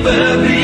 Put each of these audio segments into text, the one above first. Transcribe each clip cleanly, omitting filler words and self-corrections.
بابي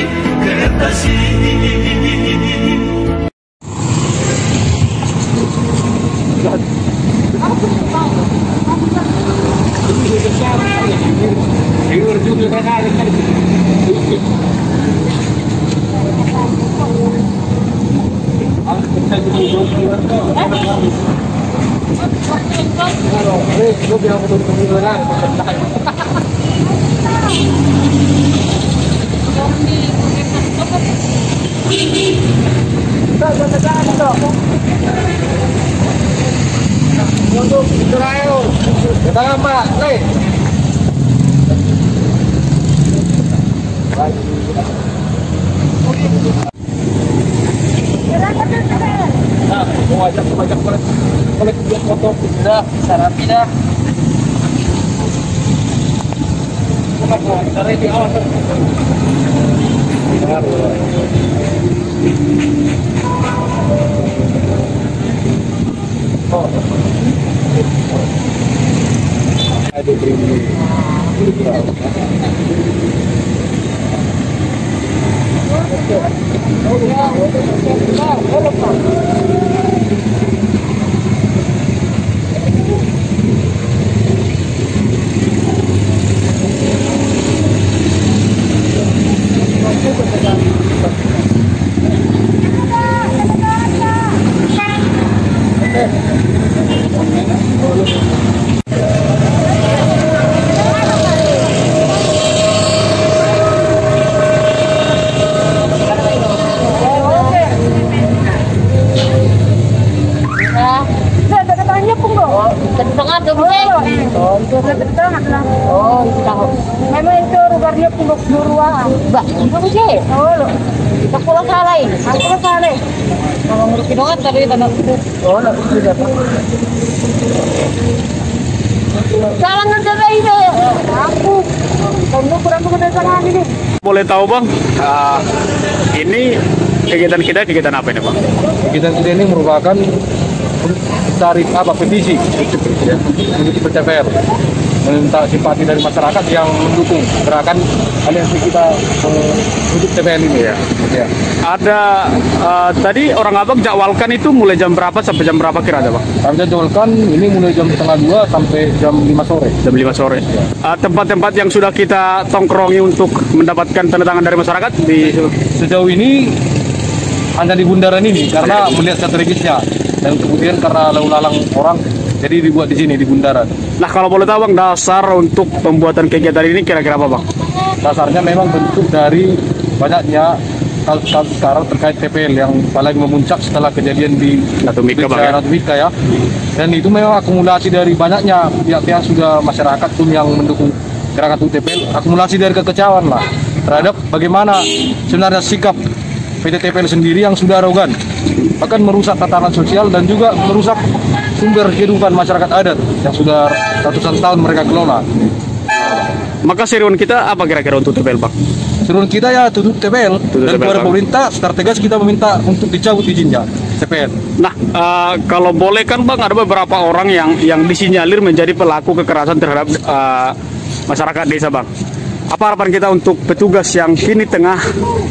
memang itu rugarnya pundok dua. Mbak, itu sih. Oh, lo. Aku lo salah. Aku lo salah. Kalau ngurus kidongan tadi tanah itu. Oh, lo sudah. Salah ngerjain itu. Aku. Kamu kurang mengenal ini. Boleh tahu bang, ini kegiatan kita kegiatan apa ini bang? Kegiatan kita ini merupakan tarik petisi untuk TPL, meminta simpati dari masyarakat yang mendukung gerakan aliansi kita untuk TPL ini ya. Ada tadi orang abang jadwalkan itu mulai jam berapa sampai jam berapa kira ada bang? Kami jadwalkan ini mulai jam setengah 2 sampai jam 5 sore. Jam 5 sore. Tempat-tempat yang sudah kita tongkrongi untuk mendapatkan tanda tangan dari masyarakat di sejauh ini hanya di bundaran ini karena melihat strategisnya. Dan kemudian karena lalu lalang orang, jadi dibuat di sini di bundaran. Nah kalau boleh tahu bang, dasar untuk pembuatan kegiatan ini kira-kira apa bang? Dasarnya memang bentuk dari banyaknya kasus sekarang terkait TPL yang paling memuncak setelah kejadian di Ratu Mika ya. Dan itu memang akumulasi dari banyaknya pihak-pihak sudah masyarakat pun yang mendukung gerakan TPL, akumulasi dari kekecewaan lah terhadap bagaimana sebenarnya sikap PT TPL sendiri yang sudah arogan, bahkan merusak tatanan sosial dan juga merusak sumber kehidupan masyarakat adat yang sudah ratusan tahun mereka kelola. Maka seruan kita apa kira-kira untuk TPL bang? Seruan kita ya tutup TPL dan kepada pemerintah secara tegas kita meminta untuk dicabut izinnya TPL. Nah kalau boleh kan bang, ada beberapa orang yang disinyalir menjadi pelaku kekerasan terhadap masyarakat desa bang. Apa harapan kita untuk petugas yang kini tengah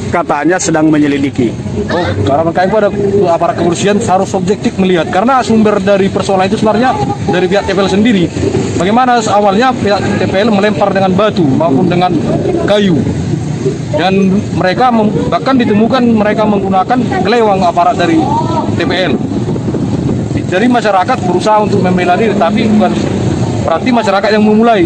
katanya sedang menyelidiki? Oh, harapan kami pada aparat kepolisian harus objektif melihat karena sumber dari persoalan itu sebenarnya dari pihak TPL sendiri. Bagaimana awalnya pihak TPL melempar dengan batu maupun dengan kayu, dan mereka bahkan ditemukan mereka menggunakan gelewang aparat dari TPL. Jadi masyarakat berusaha untuk membela diri, tapi bukan berarti masyarakat yang memulai.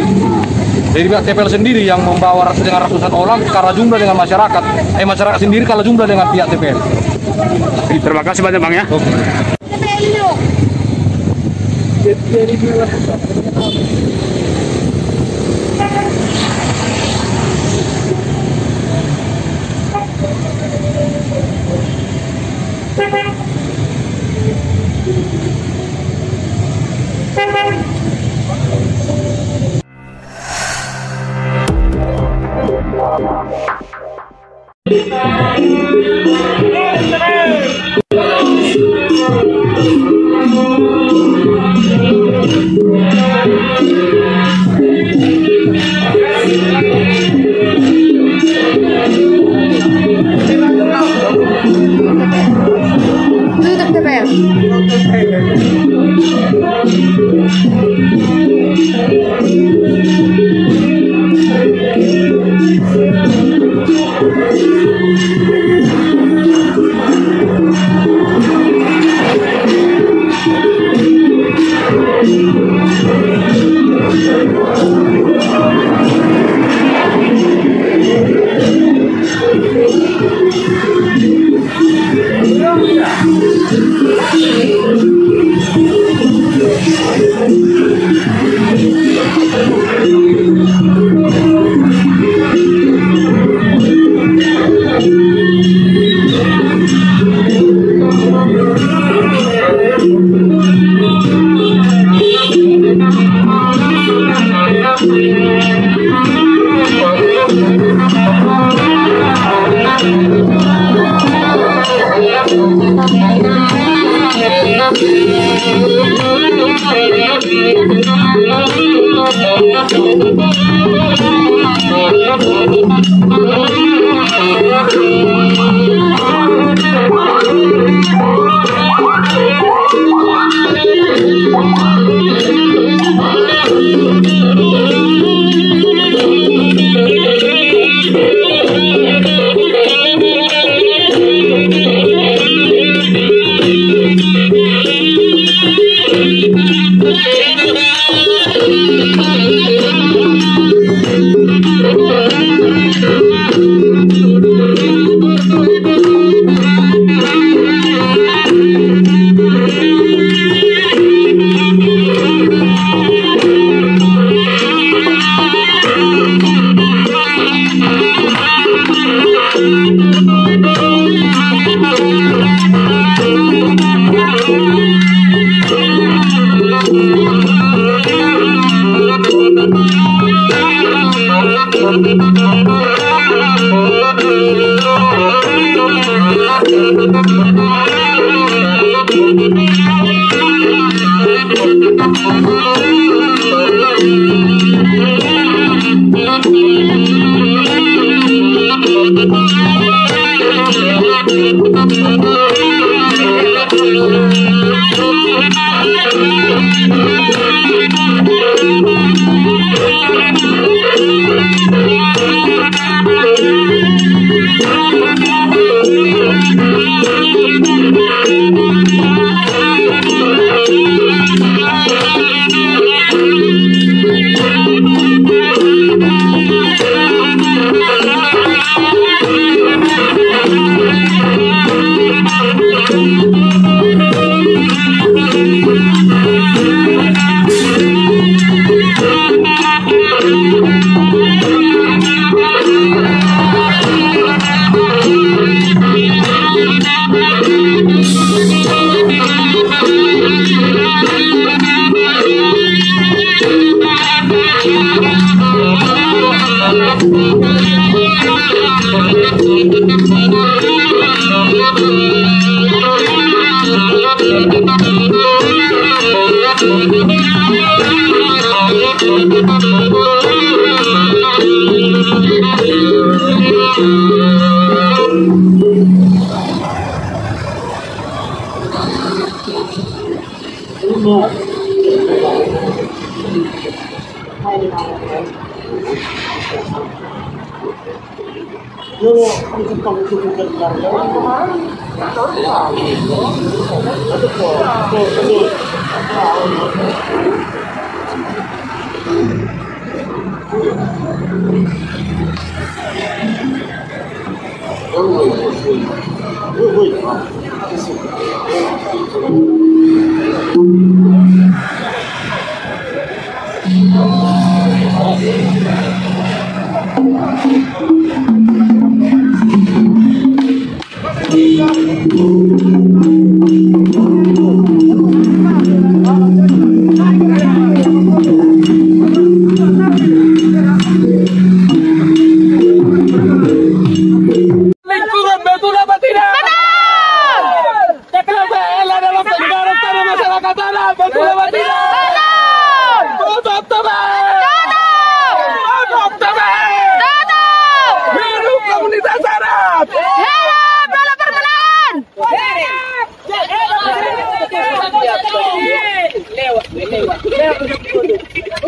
Dari pihak TPL sendiri yang membawa dengan ratusan orang kalah jumlah dengan masyarakat. Masyarakat sendiri kalah jumlah dengan pihak TPL. Terima kasih banyak bang ya.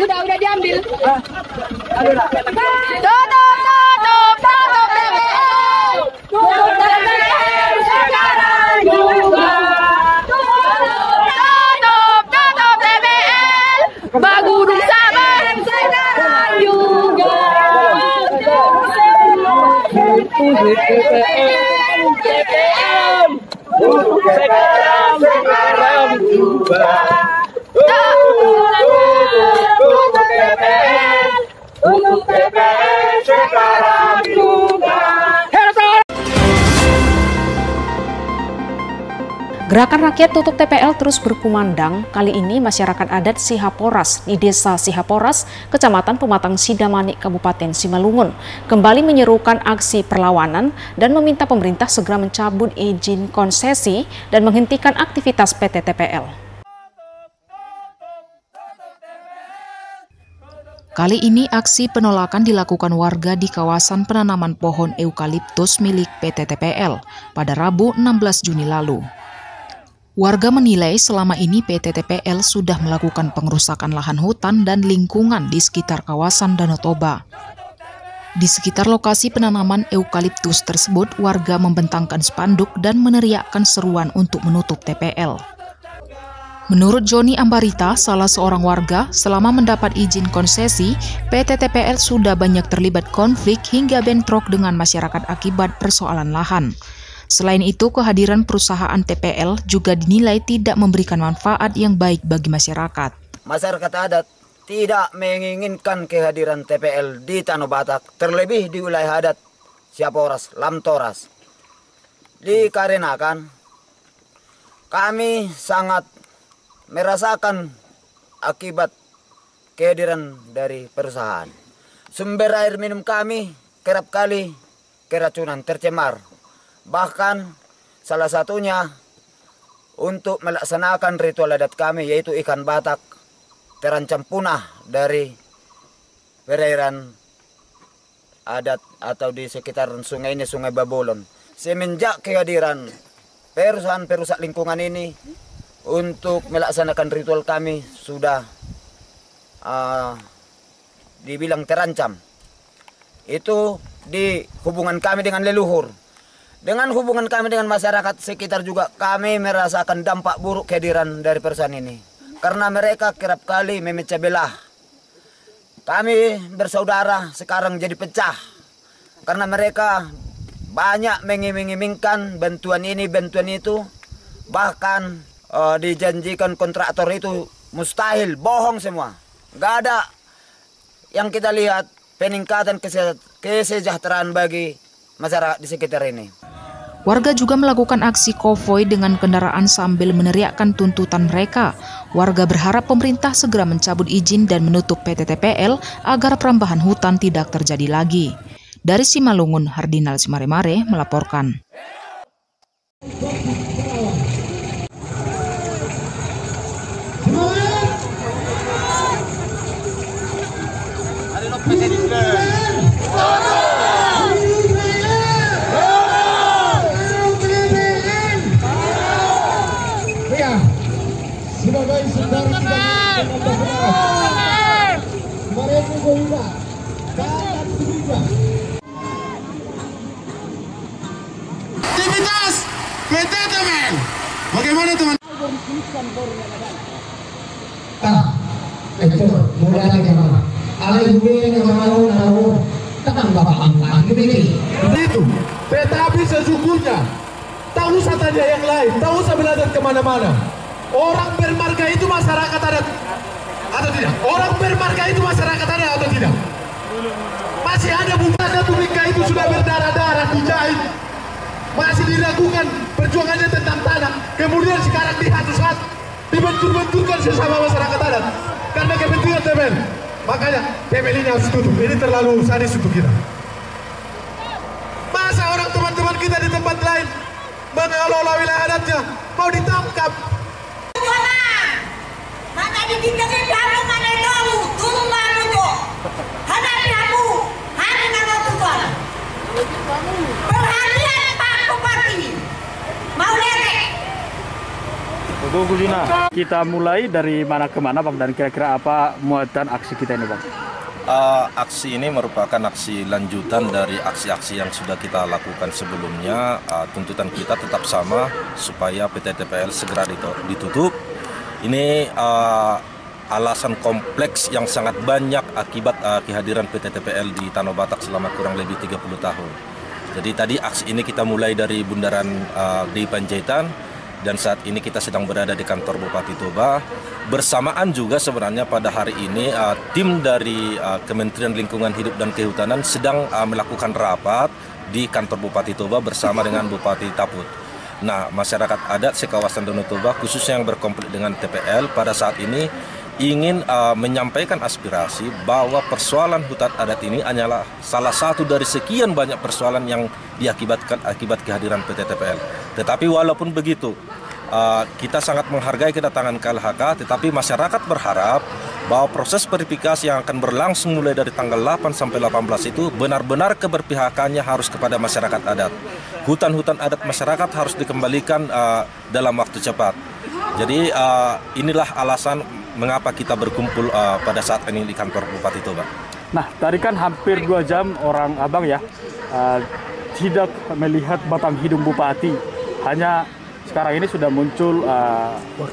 Udah diambil. Bagudung Sabah sekarang juga. Sekarang juga. Untuk TPN sekarang juga. Gerakan rakyat tutup TPL terus berkumandang. Kali ini masyarakat adat Sihaporas di Desa Sihaporas, Kecamatan Pematang Sidamani, Kabupaten Simalungun, kembali menyerukan aksi perlawanan dan meminta pemerintah segera mencabut izin konsesi dan menghentikan aktivitas PT TPL. Kali ini aksi penolakan dilakukan warga di kawasan penanaman pohon eukaliptus milik PT TPL pada Rabu 16 Juni lalu. Warga menilai selama ini PT TPL sudah melakukan pengerusakan lahan hutan dan lingkungan di sekitar kawasan Danau Toba. Di sekitar lokasi penanaman eukaliptus tersebut, warga membentangkan spanduk dan meneriakkan seruan untuk menutup TPL. Menurut Joni Ambarita, salah seorang warga, selama mendapat izin konsesi, PT TPL sudah banyak terlibat konflik hingga bentrok dengan masyarakat akibat persoalan lahan. Selain itu, kehadiran perusahaan TPL juga dinilai tidak memberikan manfaat yang baik bagi masyarakat. Masyarakat adat tidak menginginkan kehadiran TPL di Tanah Batak, terlebih di wilayah adat Sihaporas, Lamtoras. Dikarenakan kami sangat merasakan akibat kehadiran dari perusahaan. Sumber air minum kami kerap kali keracunan, tercemar. Bahkan salah satunya untuk melaksanakan ritual adat kami, yaitu ikan batak, terancam punah dari perairan adat atau di sekitar sungai ini, Sungai Babolon. Semenjak kehadiran perusahaan perusak lingkungan ini untuk melaksanakan ritual kami sudah dibilang terancam. Itu di hubungan kami dengan leluhur. Dengan hubungan kami dengan masyarakat sekitar juga kami merasakan dampak buruk kehadiran dari perusahaan ini. Karena mereka kerap kali memecah belah. Kami bersaudara sekarang jadi pecah. Karena mereka banyak mengiming-imingkan bantuan ini, bantuan itu. Bahkan dijanjikan kontraktor itu mustahil, bohong semua. Nggak ada yang kita lihat peningkatan kesejahteraan bagi masyarakat di sekitar ini. Warga juga melakukan aksi konvoi dengan kendaraan sambil meneriakkan tuntutan mereka. Warga berharap pemerintah segera mencabut izin dan menutup PT TPL agar perambahan hutan tidak terjadi lagi. Dari Simalungun, Hardinal Simaremare melaporkan. Aktivitas PT TPL. Bagaimana teman? Itu mulai gimana? Alih yang mau tekan bapak angkat ini. Itu tetapi sesungguhnya tak usah tanya yang lain, tak usah belajar kemana-mana. Orang bermarga itu masyarakat adat atau tidak? Orang bermarga itu masyarakat adat atau tidak? Masih ada buktinya Tumika itu sudah berdarah-darah dijahit. Masih diragukan perjuangannya tentang tanah. Kemudian sekarang dihatu-hatu, dibentur-benturkan sesama masyarakat adat karena kepentingan TPL. Makanya TPL ini harus tutup. Ini terlalu sadis untuk kita. Masa orang teman-teman kita di tempat lain mengelola wilayah adatnya mau ditangkap? Maka ditinggalkan kamu mana tahu, turun malu kok. Hadapi kamu, hari nama Tuhan. Perhatian Pak Bupati, mau lerek. Kita mulai dari mana ke mana, Bang, dan kira-kira apa muatan aksi kita ini, Bang? Aksi ini merupakan aksi lanjutan dari aksi-aksi yang sudah kita lakukan sebelumnya. Tuntutan kita tetap sama supaya PT TPL segera ditutup. Ini alasan kompleks yang sangat banyak akibat kehadiran PT TPL di Tanah Batak selama kurang lebih 30 tahun. Jadi tadi aksi ini kita mulai dari Bundaran di Panjaitan dan saat ini kita sedang berada di kantor Bupati Toba. Bersamaan juga sebenarnya pada hari ini tim dari Kementerian Lingkungan Hidup dan Kehutanan sedang melakukan rapat di kantor Bupati Toba bersama dengan Bupati Taput. Nah, masyarakat adat sekawasan Danau Toba khususnya yang berkonflik dengan TPL pada saat ini ingin menyampaikan aspirasi bahwa persoalan hutan adat ini hanyalah salah satu dari sekian banyak persoalan yang diakibatkan akibat kehadiran PT TPL. Tetapi walaupun begitu, kita sangat menghargai kedatangan KLHK, tetapi masyarakat berharap bahwa proses verifikasi yang akan berlangsung mulai dari tanggal 8 sampai 18 itu benar-benar keberpihakannya harus kepada masyarakat adat. Hutan-hutan adat masyarakat harus dikembalikan dalam waktu cepat. Jadi inilah alasan mengapa kita berkumpul pada saat ini di kantor Bupati Toba. Nah, tadi kan hampir 2 jam orang abang ya tidak melihat batang hidung Bupati. Hanya sekarang ini sudah muncul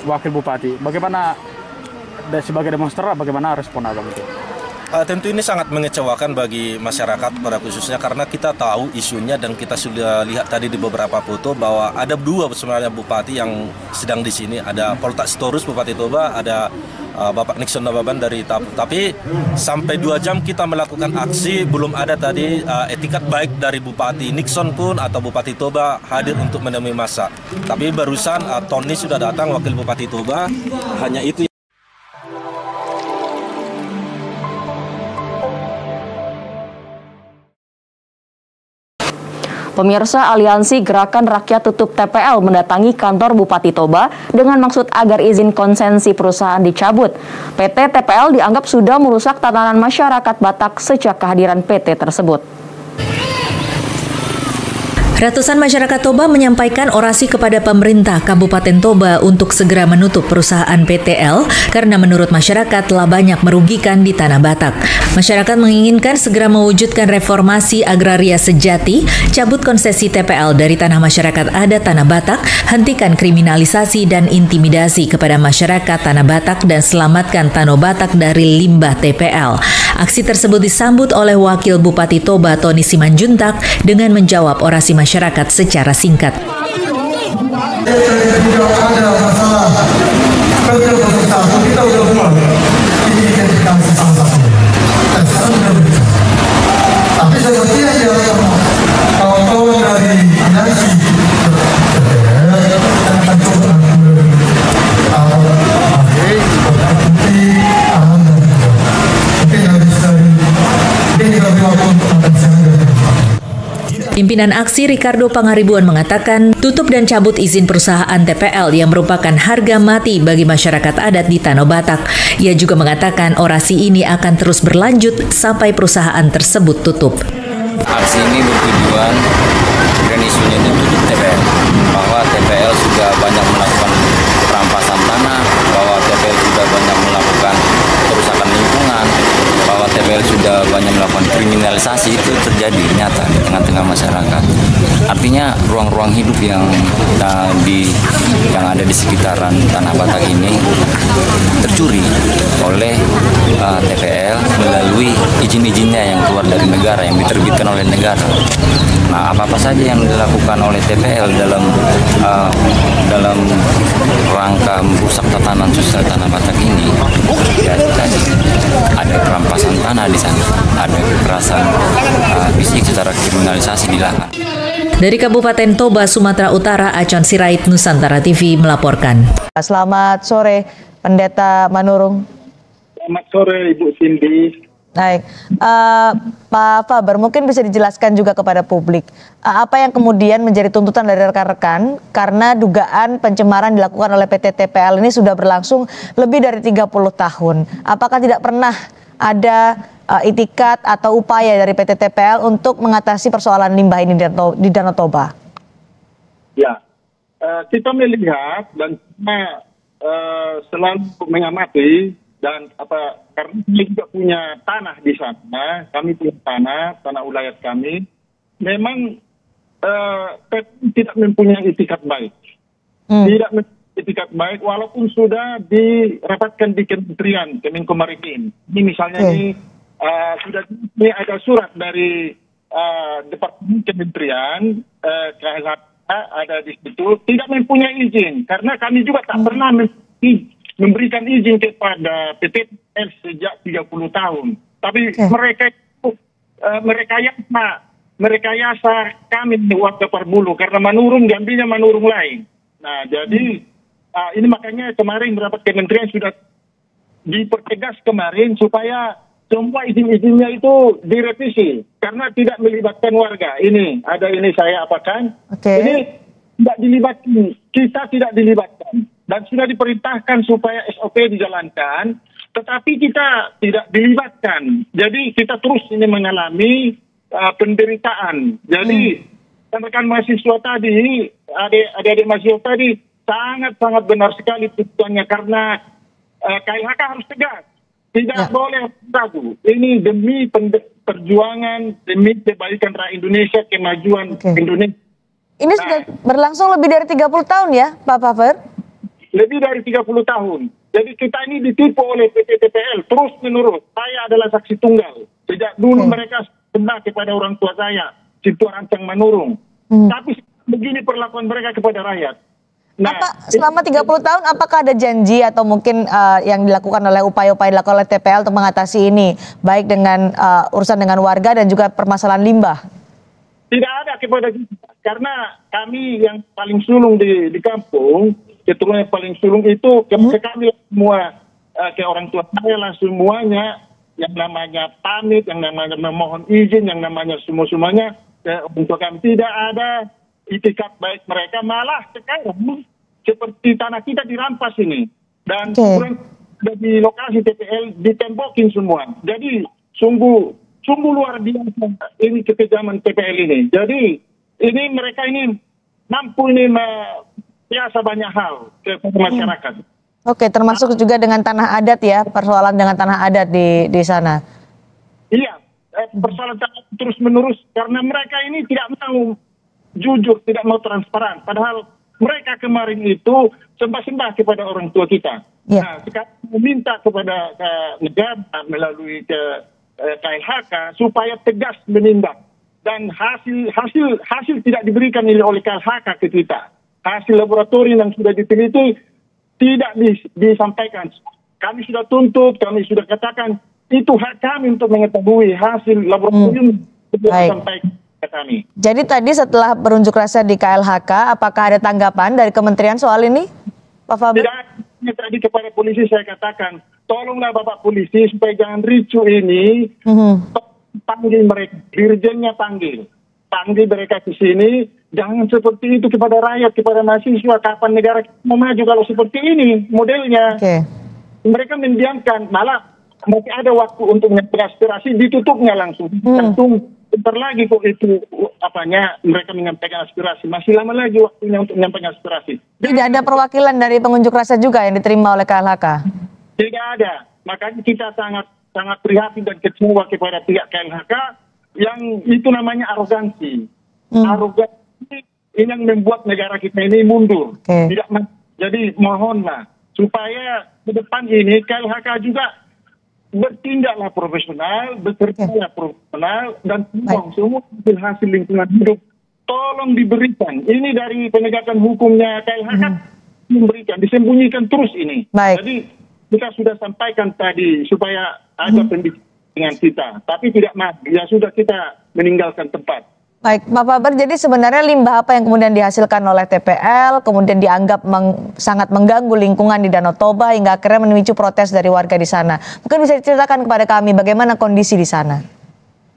Wakil Bupati. Bagaimana sebagai demonstran, bagaimana respon abang itu? Tentu ini sangat mengecewakan bagi masyarakat pada khususnya karena kita tahu isunya dan kita sudah lihat tadi di beberapa foto bahwa ada 2 sebenarnya bupati yang sedang di sini. Ada Poltak Sitorus Bupati Toba, ada Bapak Nixon Nababan dari Tapu. Tapi sampai 2 jam kita melakukan aksi belum ada tadi etikat baik dari Bupati Nixon pun atau Bupati Toba hadir untuk menemui massa. Tapi barusan Tony sudah datang, Wakil Bupati Toba, hanya itu. Pemirsa, Aliansi Gerakan Rakyat Tutup TPL mendatangi kantor Bupati Toba dengan maksud agar izin konsensi perusahaan dicabut. PT TPL dianggap sudah merusak tatanan masyarakat Batak sejak kehadiran PT tersebut. Ratusan masyarakat Toba menyampaikan orasi kepada pemerintah Kabupaten Toba untuk segera menutup perusahaan PTL karena menurut masyarakat telah banyak merugikan di Tanah Batak. Masyarakat menginginkan segera mewujudkan reformasi agraria sejati, cabut konsesi TPL dari tanah masyarakat adat Tanah Batak, hentikan kriminalisasi dan intimidasi kepada masyarakat Tanah Batak dan selamatkan Tanah Batak dari limbah TPL. Aksi tersebut disambut oleh Wakil Bupati Toba Tony Simanjuntak dengan menjawab orasi masyarakat secara singkat. Tapi sepertinya kawan-kawan dari aliansi Pimpinan aksi Ricardo Pangaribuan mengatakan tutup dan cabut izin perusahaan TPL yang merupakan harga mati bagi masyarakat adat di Tanah Batak. Ia juga mengatakan orasi ini akan terus berlanjut sampai perusahaan tersebut tutup. Aksi ini bertujuan dan isunya itu tutup TPL, bahwa TPL sudah banyak melakukan perampasan tanah, bahwa TPL sudah banyak melakukan kerusakan lingkungan, bahwa TPL sudah banyak melakukan kriminalisasi. Itu terjadi nyata di tengah-tengah masyarakat. Artinya ruang-ruang hidup yang ada di sekitaran Tanah Batak ini tercuri oleh TPL melalui izin-izinnya yang keluar dari negara, yang diterbitkan oleh negara. Nah, apa-apa saja yang dilakukan oleh TPL dalam rangka merusak tatanan sosial Tanah Batak ini, ya tadi ada perampasan tanah di sana, ada kekerasan fisik secara kriminalisasi dilakukan. Dari Kabupaten Toba, Sumatera Utara, Acon Sirait, Nusantara TV melaporkan. Selamat sore, Pendeta Manurung. Selamat sore, Ibu Cindy. Baik, Pak Faber, mungkin bisa dijelaskan juga kepada publik apa yang kemudian menjadi tuntutan dari rekan-rekan karena dugaan pencemaran dilakukan oleh PT TPL ini sudah berlangsung lebih dari 30 tahun. Apakah tidak pernah ada itikat atau upaya dari PT TPL untuk mengatasi persoalan limbah ini di Danau Toba? Ya, kita melihat dan selalu mengamati. Dan karena kami juga punya tanah di sana, kami punya tanah wilayah kami, memang tidak mempunyai itikat baik. Tidak mempunyai itikat baik walaupun sudah dirapatkan di Kementerian Kemenko Maritim. Ini misalnya ini ada surat dari Departemen Kementerian KLHK ada di situ, tidak mempunyai izin karena kami juga tak pernah memberikan izin kepada PT TPL sejak 30 tahun. Tapi mereka yang merekayasa kami di warga Parbulu karena manurung diambilnya manurung lain. Nah, jadi ini makanya kemarin beberapa kementerian sudah dipertegas kemarin supaya semua izin-izinnya itu direvisi karena tidak melibatkan warga. Ini ada ini saya apakan. Ini tidak dilibatkan, kita tidak dilibatkan dan sudah diperintahkan supaya SOP dijalankan, tetapi kita tidak dilibatkan. Jadi kita terus ini mengalami penderitaan. Jadi rekan mahasiswa tadi, adik-adik mahasiswa tadi sangat-sangat benar sekali tujuannya karena KLHK harus tegas, tidak boleh ragu. Ini demi perjuangan, demi kebaikan rakyat Indonesia, kemajuan Indonesia. Ini sudah berlangsung lebih dari 30 tahun ya, Pak Paver? Lebih dari 30 tahun. Jadi kita ini ditipu oleh PT TPL terus menerus. Saya adalah saksi tunggal. Sejak dulu mereka kena kepada orang tua saya, Situ Rancang Manurung. Tapi begini perlakuan mereka kepada rakyat. Nah, selama 30 tahun apakah ada janji atau mungkin yang dilakukan oleh upaya-upaya dilakukan oleh TPL untuk mengatasi ini, baik dengan urusan dengan warga dan juga permasalahan limbah? Tidak ada kepada kita. Karena kami yang paling sulung di kampung, keturunan yang paling sulung itu kami semua ke orang tua saya lah semuanya yang namanya pamit, yang namanya memohon izin, yang namanya semuanya untuk kami tidak ada itikat baik mereka, malah sekarang seperti tanah kita dirampas ini dan di lokasi TPL ditembokin semua. Jadi sungguh luar biasa ini kekejaman TPL ini. Jadi ini mereka ini mampu ini biasa banyak hal ke masyarakat. Oke, termasuk juga dengan tanah adat ya, persoalan dengan tanah adat di sana. Iya, persoalan terus menerus karena mereka ini tidak mau jujur, tidak mau transparan. Padahal mereka kemarin itu sembah-sembah kepada orang tua kita. Nah, sekarang meminta kepada negara melalui KLHK supaya tegas menindak dan hasil tidak diberikan oleh KLHK ke kita. Hasil laboratorium yang sudah diteliti tidak disampaikan. Kami sudah tuntut, kami sudah katakan itu hak kami untuk mengetahui hasil laboratorium disampaikan ke kami. Jadi tadi setelah berunjuk rasa di KLHK, apakah ada tanggapan dari kementerian soal ini, Pak Faber? Tidak, tadi kepada polisi saya katakan, tolonglah Bapak polisi supaya jangan ricu ini, panggil mereka, dirjennya panggil mereka ke sini. Jangan seperti itu kepada rakyat, kepada mahasiswa. Kapan negara mau maju kalau seperti ini modelnya? Mereka mendiamkan, malah masih ada waktu untuk menyampaikan aspirasi, ditutupnya langsung. Bentar lagi kok itu mereka menyampaikan aspirasi. Masih lama lagi waktunya untuk menyampaikan aspirasi. Tidak ada perwakilan dari pengunjuk rasa juga yang diterima oleh KLHK? Tidak ada. Makanya kita sangat prihatin dan kecewa kepada pihak KLHK yang itu namanya arogansi. Arogansi ini yang membuat negara kita ini mundur. Jadi mohonlah supaya ke depan ini KLHK juga bertindaklah profesional, bekerjalah profesional dan semua hasil lingkungan hidup tolong diberikan. Ini dari penegakan hukumnya KLHK memberikan, disembunyikan terus ini. Jadi kita sudah sampaikan tadi supaya ada pendidikan dengan kita, tapi tidak ya sudah kita meninggalkan tempat. Baik, Pak Faber, jadi sebenarnya limbah apa yang kemudian dihasilkan oleh TPL, kemudian dianggap sangat mengganggu lingkungan di Danau Toba hingga akhirnya memicu protes dari warga di sana. Mungkin bisa diceritakan kepada kami bagaimana kondisi di sana?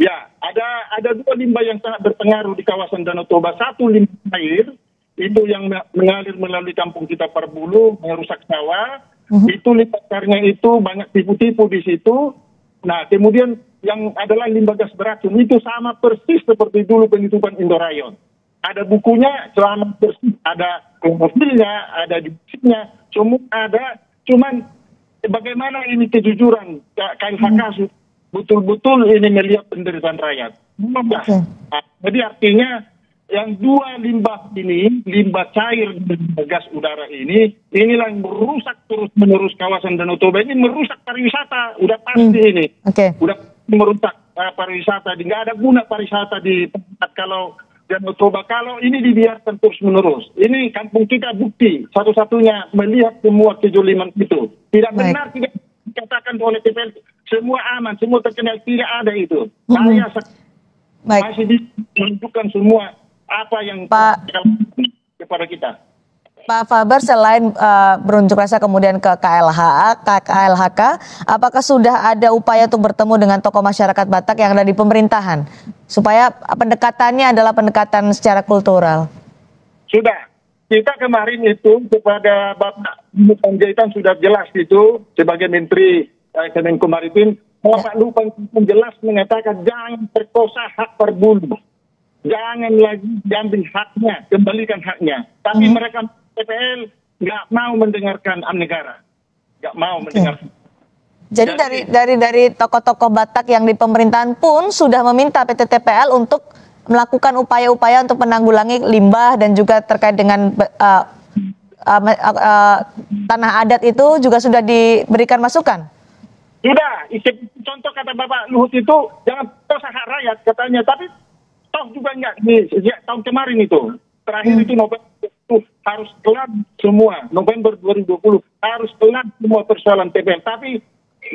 Ya, ada dua limbah yang sangat berpengaruh di kawasan Danau Toba. Satu limbah air, itu yang mengalir melalui kampung kita Parbulu, merusak sawah. Itu limbah airnya itu banyak tipu-tipu di situ. Nah, kemudian yang adalah limbah gas beracun itu sama persis seperti dulu penutupan Indorayon. Ada bukunya selama persis, ada klorofilnya, ada diksinya, semua ada. Cuman bagaimana ini kejujuran KLHK betul-betul ini melihat penderitaan rakyat. Nah, jadi artinya yang dua limbah ini, limbah cair dan gas udara ini, inilah yang merusak terus-menerus kawasan Danau Toba ini, merusak pariwisata, udah pasti ini. Udah merusak pariwisata, nggak ada guna pariwisata di tempat kalau Danau Toba kalau ini dibiarkan terus-menerus. Ini kampung kita bukti satu-satunya melihat semua kejoliman itu. Tidak benar, tidak dikatakan oleh TPL semua aman, semua terkenal, tidak ada itu. Saya masih menunjukkan semua apa yang kepada kita. Pak Faber, selain berunjuk rasa kemudian ke KLHK, apakah sudah ada upaya untuk bertemu dengan tokoh masyarakat Batak yang ada di pemerintahan supaya pendekatannya adalah pendekatan secara kultural? Sudah. Kita kemarin itu kepada Bapak Panjaitan sudah jelas itu sebagai Menteri Kemenko Maritim, Bapak Lupan jelas mengatakan jangan perkosa hak Perbulu. Jangan lagi diambil haknya, kembalikan haknya. Tapi mereka TPL nggak mau mendengarkan negara, nggak mau mendengarkan. Jadi dari tokoh-tokoh Batak yang di pemerintahan pun sudah meminta PT TPL untuk melakukan upaya-upaya untuk menanggulangi limbah dan juga terkait dengan tanah adat itu juga sudah diberikan masukan. Sudah, contoh kata Bapak Luhut itu jangan perkosa hak rakyat katanya, tapi toh juga enggak sejak tahun kemarin itu. Terakhir itu November itu harus kelar semua, November 2020 harus kelar semua persoalan TPL, tapi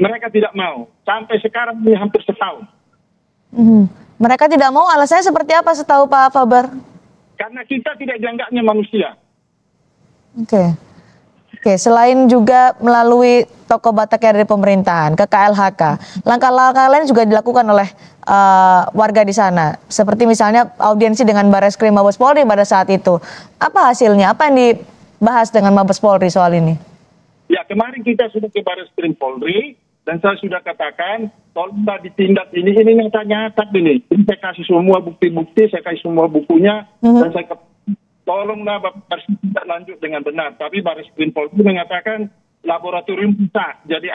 mereka tidak mau. Sampai sekarang ini hampir setahun. Mereka tidak mau, alasannya seperti apa setahu Pak Faber? Karena kita tidak dianggapnya manusia. Oke, selain juga melalui tokoh Batak yang dari pemerintahan ke KLHK, langkah-langkah lain juga dilakukan oleh warga di sana. Seperti misalnya audiensi dengan Bareskrim Mabes Polri pada saat itu. Apa hasilnya? Apa yang dibahas dengan Mabes Polri soal ini? Ya, kemarin kita sudah ke Bareskrim Polri dan saya sudah katakan tolonglah ditindak ini nyata-nyata ini. Saya kasih semua bukti-bukti, saya kasih semua bukunya dan saya tolonglah Bapak tidak lanjut dengan benar. Tapi Bareskrim Polri mengatakan laboratorium bisa, jadi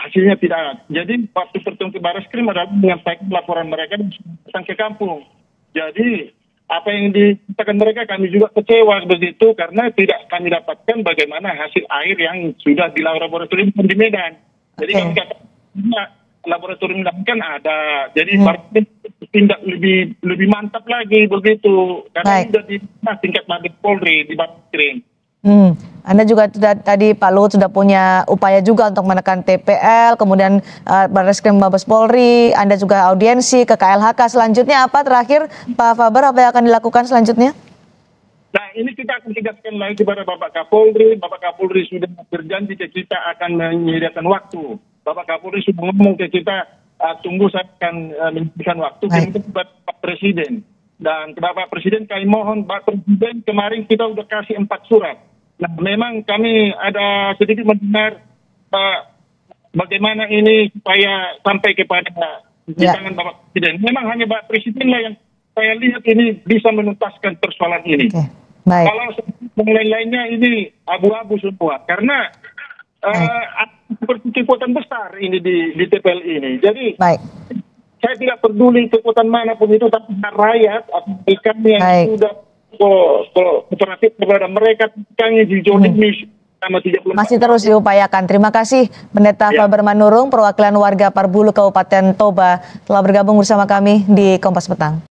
hasilnya tidak ada. Jadi waktu bertemu ke Bareskrim adalah menyampaikan laporan mereka datang ke kampung. Jadi apa yang dikatakan mereka kami juga kecewa begitu karena tidak kami dapatkan bagaimana hasil air yang sudah di laboratorium di Medan. Jadi kami katakan laboratorium kan ada. Jadi tindak lebih mantap lagi begitu karena sudah di tingkat Mabes Polri di Bareskrim. Anda juga tadi Pak Luhut sudah punya upaya juga untuk menekan TPL, kemudian Bareskrim Mabes Polri, Anda juga audiensi ke KLHK. Selanjutnya apa terakhir Pak Faber, apa yang akan dilakukan selanjutnya? Nah ini kita akan tegaskan lagi kepada Bapak Kapolri. Bapak Kapolri sudah berjanji ke kita akan menyediakan waktu. Bapak Kapolri sudah ngomong ke kita tunggu saya akan menyediakan waktu untuk Bapak Presiden. Dan ke Bapak Presiden kami mohon Bapak Presiden kemarin kita sudah kasih 4 surat. Nah memang kami ada sedikit mendengar bagaimana ini supaya sampai kepada di tangan Bapak Presiden. Memang hanya Bapak Presiden lah yang saya lihat ini bisa menuntaskan persoalan ini. Kalau lain-lainnya ini abu-abu semua. Karena seperti kekuatan besar ini di TPL ini. Jadi saya tidak peduli kekuatan manapun itu, tapi rakyat ikan yang sudah kooperatif kepada mereka kami di Jonik News sama 34. Masih terus diupayakan. Terima kasih Pendeta Faber Manurung, perwakilan warga Parbulu Kabupaten Toba telah bergabung bersama kami di Kompas Petang.